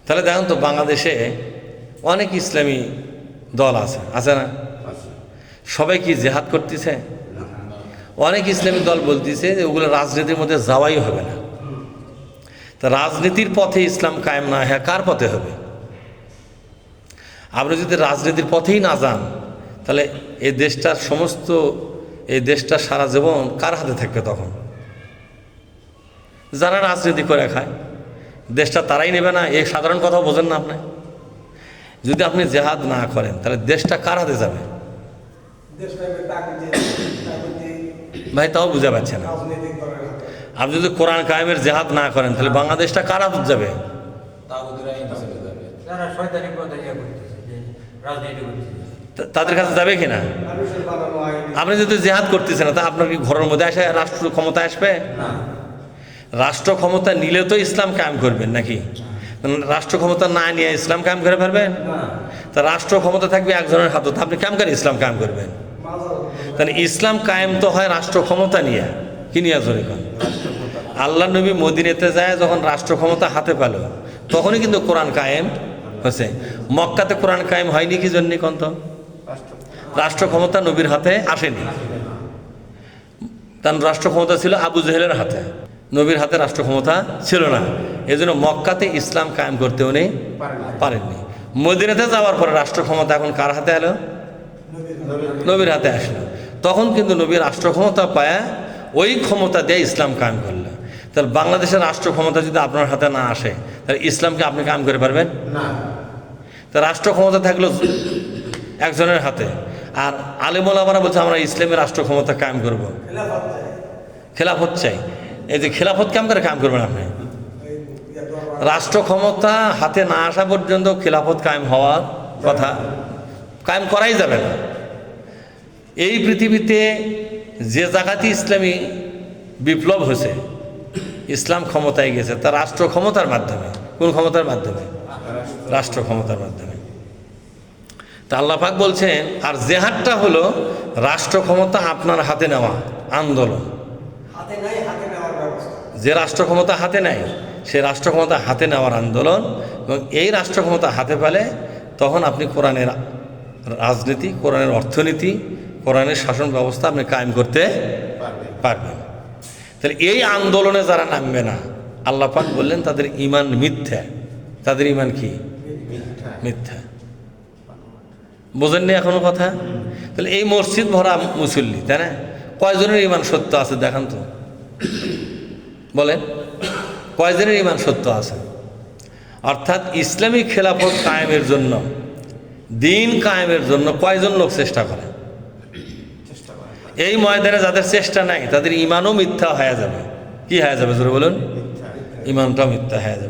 তাহলে দেখুন তো বাংলাদেশে অনেক ইসলামী দল আছে না? সবাই কি জেহাদ করতেছে? অনেক ইসলামী দল বলতেছে যে ওগুলো রাজনীতির মধ্যে যাওয়াই হবে না। তা রাজনীতির পথে ইসলাম কায়েম না হয় কার পথে হবে? আপনি যদি রাজনীতির পথেই না যান তাহলে এই দেশটার সারা জীবন কার হাতে থাকবে তখন? যারা রাজনীতি করে খায় দেশটা তারাই নেবে না? এই সাধারণ কথা বোঝেন না আপনি? যদি আপনি জেহাদ না করেন তাহলে দেশটা কার হাতে যাবে ভাই? তাও বুঝে পাচ্ছে না। আপনি যদি কোরআন কায়েমের জেহাদ না করেন তাহলে বাংলাদেশটা কার হাতে যাবে? তাদের কাছে যাবে কিনা? আপনি যদি জেহাদ করতেছেন না তা আপনার কি ঘরের মধ্যে আসে রাষ্ট্র ক্ষমতা আসবে? রাষ্ট্র ক্ষমতা নিলে তো ইসলাম কায়েম করবেন নাকি? রাষ্ট্র ক্ষমতা না নিয়ে ইসলাম কায়েম করে ফেলবেন? তা রাষ্ট্র ক্ষমতা থাকবে একজনের হাতে, আপনি কেমন করে ইসলাম কায়েম করবেন? তাহলে ইসলাম কায়েম তো হয় রাষ্ট্র ক্ষমতা নিয়ে। কি নিয়ে জোরে কন? আল্লাহ নবী মদিনাতে যায় যখন রাষ্ট্র ক্ষমতা হাতে পেল তখনই কিন্তু কোরআন কায়েম হয়েছে। মক্কাতে কোরআন কায়েম হয়নি কি জন্য? কন্ত রাষ্ট্র ক্ষমতা নবীর হাতে আসেনি, তার রাষ্ট্র ক্ষমতা ছিল আবু জেহেলের হাতে, নবীর হাতে রাষ্ট্র ক্ষমতা ছিল না। এই জন্য মক্কাতে ইসলাম কায়েম করতে উনি পারেননি। মদিনাতে যাওয়ার পরে রাষ্ট্র ক্ষমতা এখন কার হাতে এলো? নবীর হাতে আসলো। তখন কিন্তু নবীর রাষ্ট্র ক্ষমতা পায় ওই ক্ষমতা দিয়ে ইসলাম কায়েম করলো। তাহলে বাংলাদেশের রাষ্ট্র ক্ষমতা যদি আপনার হাতে না আসে তাহলে ইসলামকে আপনি কায়েম করে পারবেন না। তা রাষ্ট্র ক্ষমতা থাকলো একজনের হাতে, আর আলেম ওলামারা বলছে আমরা ইসলামের রাষ্ট্র ক্ষমতা কায়েম করবো, খেলাফত চাই। এই যে খেলাফত কায়েম করে কায়েম করবেন আপনি? রাষ্ট্র ক্ষমতা হাতে না আসা পর্যন্ত খেলাফত কায়েম হওয়ার কথা কায়েম করাই যাবে না। এই পৃথিবীতে যে জায়গাতে ইসলামী বিপ্লব হয়েছে, ইসলাম ক্ষমতায় গেছে, তা রাষ্ট্র ক্ষমতার মাধ্যমে। কোন ক্ষমতার মাধ্যমে? রাষ্ট্র ক্ষমতার মাধ্যমে। তা আল্লাহ পাক বলছেন আর জেহাদটা হলো রাষ্ট্র ক্ষমতা আপনার হাতে নেওয়া আন্দোলন। যে রাষ্ট্র ক্ষমতা হাতে নেয় সে রাষ্ট্র ক্ষমতা হাতে নেওয়ার আন্দোলন। এবং এই রাষ্ট্র ক্ষমতা হাতে পেলে তখন আপনি কোরআনের রাজনীতি, কোরআনের অর্থনীতি, কোরআনের শাসন ব্যবস্থা আপনি কায়েম করতে পারবেন। তাহলে এই আন্দোলনে যারা নামবে না, আল্লাহ পাক বললেন তাদের ঈমান মিথ্যা। তাদের ঈমান কি? মিথ্যা। বোঝেননি এখনো কথা? তাহলে এই মসজিদ ভরা মুসল্লি, তাই না? কয়জনের ঈমান সত্য আছে দেখান তো, বলেন কয়জনের ঈমান সত্য আছে? অর্থাৎ ইসলামী খেলাফত কায়েমের জন্য, দিন কায়েমের জন্য কয়জন লোক চেষ্টা করে? এই ময়দানে যাদের চেষ্টা নাই তাদের ঈমানও মিথ্যা হয়ে যাবে। কি হয়ে যাবে জোরে বলুন? ঈমানটাও মিথ্যা হয়ে যাবে।